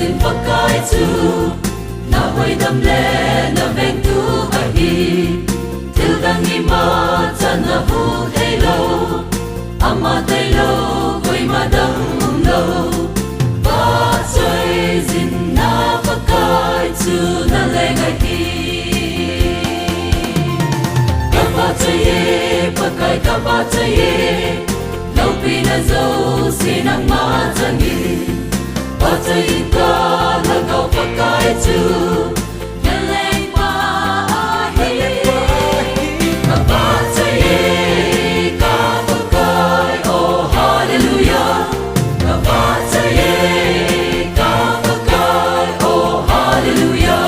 dinh phật cái chu na hoi dam le na veng tu a hi til dang ni ma chan na bu thei lo ama thei lo koi ma dang lo ba choi dinh na phật cái chu na le ngai hi ka ba chai phật cái ka ba chai lâu pi na zo sinang ma changi ba chai ka na kau phật cái chu na leng pa a hi ka ba chai ka phật cái oh hallelujah ka ba chai ka phật cái oh hallelujah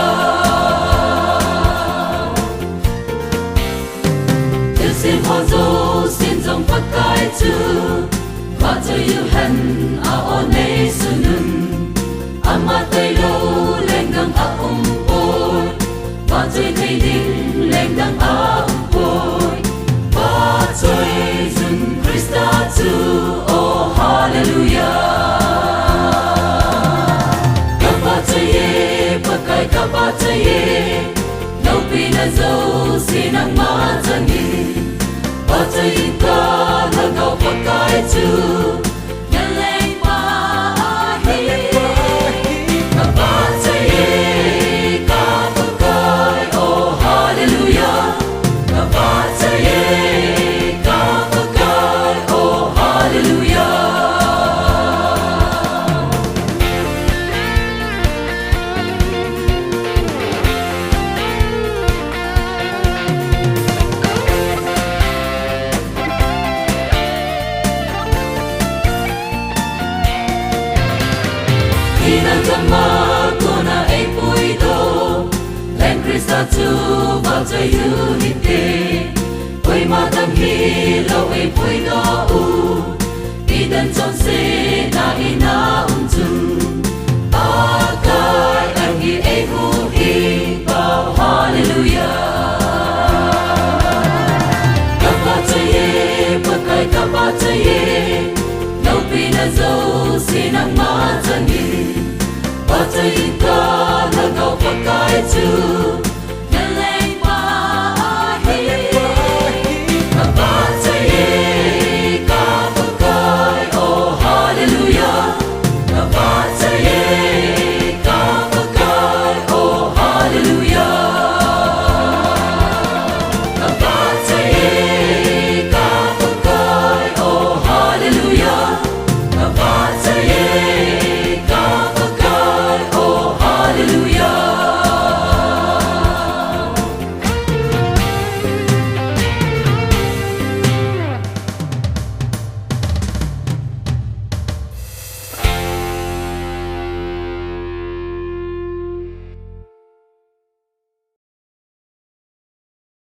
til sin ho zo sin dòng phật cái chu và cho yêu hận a one sunun ama tay lo lên gang a bôi và chơi thấy đinh lên gang a bôi và chơi dừng Christa chu oh hallelujah các ba chơi phật cái các ba chơi lâu pi na zo xin ang ma changi ba chơi ka na kau phật cái chu na leng pa a hi ka ba chơi ka phật cái oh hallelujah ka ba chơi ka phật cái oh hallelujah Inang kama kona ay puido Len Krista tu bao cho yu hite Quay ma tam hi lâu ay puido u Idan trong se na ina chung Ba kai ang hi ay hu hi bao hallelujah Kapa chaye pakai kapa chaye Lâu pi na zo sinang ma changi ba chai ka na kau phật cái chu